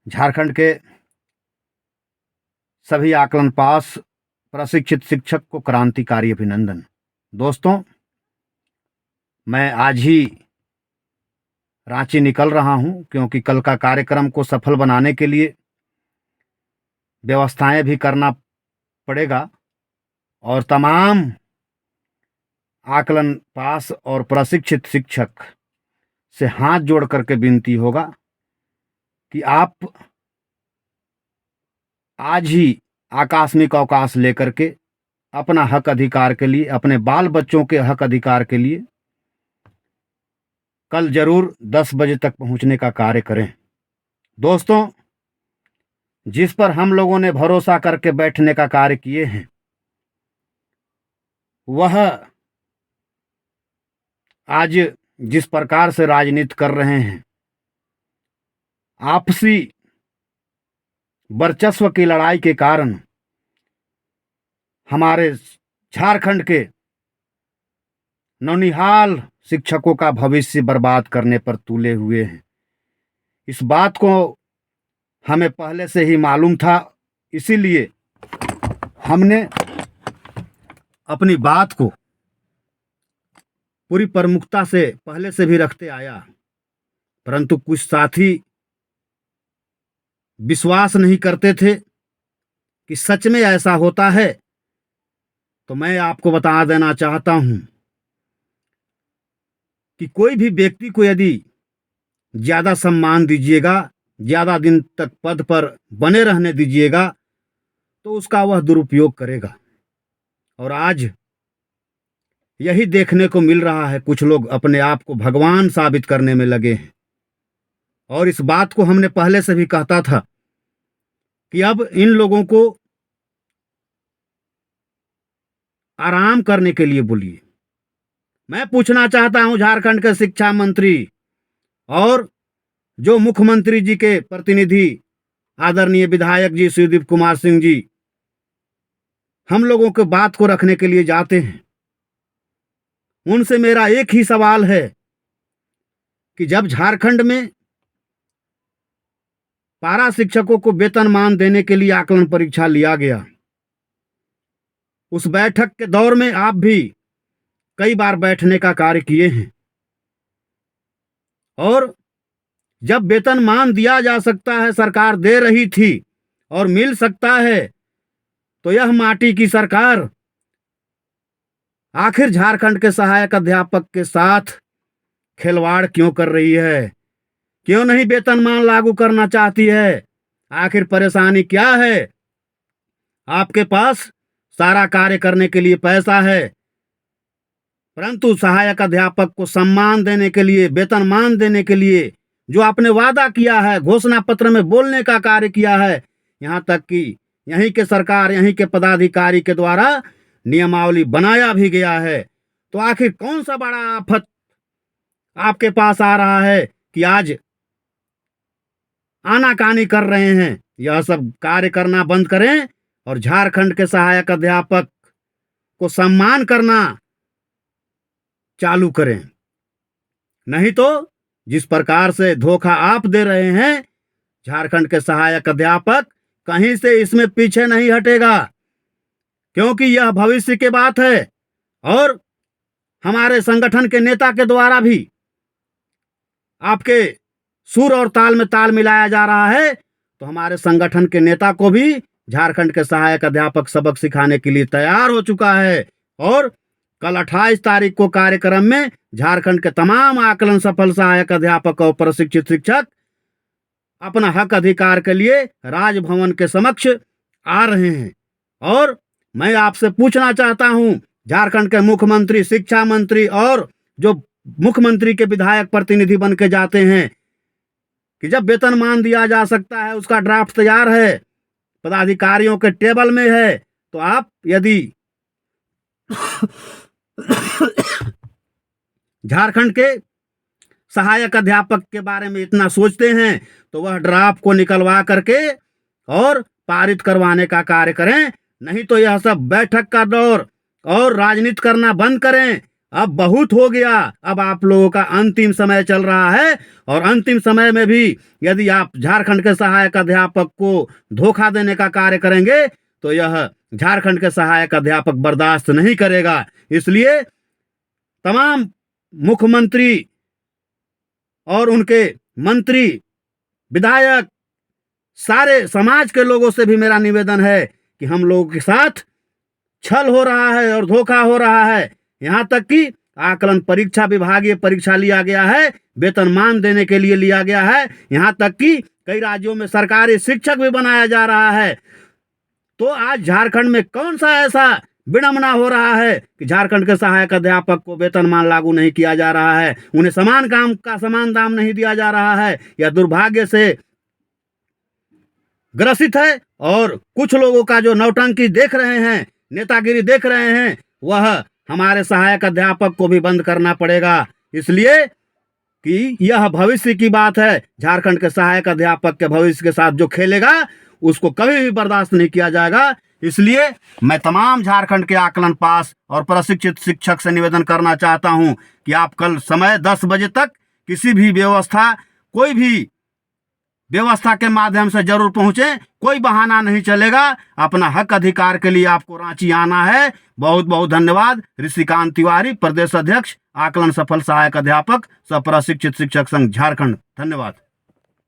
झारखंड के सभी आकलन पास प्रशिक्षित शिक्षक को क्रांतिकारी अभिनंदन। दोस्तों, मैं आज ही रांची निकल रहा हूं क्योंकि कल का कार्यक्रम को सफल बनाने के लिए व्यवस्थाएं भी करना पड़ेगा और तमाम आकलन पास और प्रशिक्षित शिक्षक से हाथ जोड़ करके विनती होगा कि आप आज ही आकस्मिक अवकाश लेकर के अपना हक अधिकार के लिए, अपने बाल बच्चों के हक अधिकार के लिए कल जरूर 10 बजे तक पहुंचने का कार्य करें। दोस्तों, जिस पर हम लोगों ने भरोसा करके बैठने का कार्य किए हैं, वह आज जिस प्रकार से राजनीति कर रहे हैं, आपसी वर्चस्व की लड़ाई के कारण हमारे झारखंड के नौनिहाल शिक्षकों का भविष्य बर्बाद करने पर तुले हुए हैं। इस बात को हमें पहले से ही मालूम था, इसीलिए हमने अपनी बात को पूरी प्रमुखता से पहले से भी रखते आया, परंतु कुछ साथी विश्वास नहीं करते थे कि सच में ऐसा होता है। तो मैं आपको बता देना चाहता हूं कि कोई भी व्यक्ति को यदि ज्यादा सम्मान दीजिएगा, ज्यादा दिन तक पद पर बने रहने दीजिएगा, तो उसका वह दुरुपयोग करेगा। और आज यही देखने को मिल रहा है, कुछ लोग अपने आप को भगवान साबित करने में लगे हैं। और इस बात को हमने पहले से भी कहता था कि अब इन लोगों को आराम करने के लिए बोलिए। मैं पूछना चाहता हूं झारखंड के शिक्षा मंत्री और जो मुख्यमंत्री जी के प्रतिनिधि आदरणीय विधायक जी शिवदीप कुमार सिंह जी हम लोगों के बात को रखने के लिए जाते हैं, उनसे मेरा एक ही सवाल है कि जब झारखंड में पारा शिक्षकों को वेतनमान देने के लिए आकलन परीक्षा लिया गया, उस बैठक के दौर में आप भी कई बार बैठने का कार्य किए हैं, और जब वेतनमान दिया जा सकता है, सरकार दे रही थी और मिल सकता है, तो यह माटी की सरकार आखिर झारखंड के सहायक अध्यापक के साथ खिलवाड़ क्यों कर रही है? क्यों नहीं वेतनमान लागू करना चाहती है? आखिर परेशानी क्या है? आपके पास सारा कार्य करने के लिए पैसा है, परंतु सहायक अध्यापक को सम्मान देने के लिए, वेतनमान देने के लिए जो आपने वादा किया है, घोषणा पत्र में बोलने का कार्य किया है, यहां तक कि यहीं के सरकार, यहीं के पदाधिकारी के द्वारा नियमावली बनाया भी गया है, तो आखिर कौन सा बड़ा आफत आपके पास आ रहा है कि आज आनाकानी कर रहे हैं? यह सब कार्य करना बंद करें और झारखंड के सहायक अध्यापक को सम्मान करना चालू करें। नहीं तो जिस प्रकार से धोखा आप दे रहे हैं, झारखंड के सहायक अध्यापक कहीं से इसमें पीछे नहीं हटेगा, क्योंकि यह भविष्य की बात है। और हमारे संगठन के नेता के द्वारा भी आपके सुर और ताल में ताल मिलाया जा रहा है, तो हमारे संगठन के नेता को भी झारखंड के सहायक अध्यापक सबक सिखाने के लिए तैयार हो चुका है। और कल 28 तारीख को कार्यक्रम में झारखंड के तमाम आकलन सफल सहायक अध्यापक और प्रशिक्षित शिक्षक अपना हक अधिकार के लिए राजभवन के समक्ष आ रहे हैं। और मैं आपसे पूछना चाहता हूं, झारखंड के मुख्यमंत्री, शिक्षा मंत्री और जो मुख्यमंत्री के विधायक प्रतिनिधि बन के जाते हैं, कि जब वेतनमान दिया जा सकता है, उसका ड्राफ्ट तैयार है, पदाधिकारियों के टेबल में है, तो आप यदि झारखंड के सहायक अध्यापक के बारे में इतना सोचते हैं, तो वह ड्राफ्ट को निकलवा करके और पारित करवाने का कार्य करें। नहीं तो यह सब बैठक का दौर और राजनीति करना बंद करें अब बहुत हो गया, अब आप लोगों का अंतिम समय चल रहा है। और अंतिम समय में भी यदि आप झारखंड के सहायक अध्यापक को धोखा देने का कार्य करेंगे तो यह झारखंड के सहायक अध्यापक बर्दाश्त नहीं करेगा। इसलिए तमाम मुख्यमंत्री और उनके मंत्री, विधायक, सारे समाज के लोगों से भी मेरा निवेदन है कि हम लोगों के साथ छल हो रहा है और धोखा हो रहा है। यहाँ तक कि आकलन परीक्षा, विभागीय परीक्षा लिया गया है, वेतनमान देने के लिए लिया गया है। यहाँ तक कि कई राज्यों में सरकारी शिक्षक भी बनाया जा रहा है। तो आज झारखंड में कौन सा ऐसा विडंबना हो रहा है कि झारखंड के सहायक अध्यापक को वेतनमान लागू नहीं किया जा रहा है, उन्हें समान काम का समान दाम नहीं दिया जा रहा है। यह दुर्भाग्य से ग्रसित है। और कुछ लोगों का जो नौटंकी देख रहे हैं, नेतागिरी देख रहे हैं, वह हमारे सहायक अध्यापक को भी बंद करना पड़ेगा। इसलिए कि यह भविष्य की बात है। झारखंड के सहायक अध्यापक के भविष्य के साथ जो खेलेगा उसको कभी भी बर्दाश्त नहीं किया जाएगा। इसलिए मैं तमाम झारखंड के आकलन पास और प्रशिक्षित शिक्षक से निवेदन करना चाहता हूं कि आप कल समय 10 बजे तक किसी भी व्यवस्था, कोई भी व्यवस्था के माध्यम से जरूर पहुंचे। कोई बहाना नहीं चलेगा। अपना हक अधिकार के लिए आपको रांची आना है। बहुत बहुत धन्यवाद। ऋषिकांत तिवारी, प्रदेश अध्यक्ष, आकलन सफल सहायक अध्यापक, सह प्रशिक्षित शिक्षक संघ झारखंड। धन्यवाद।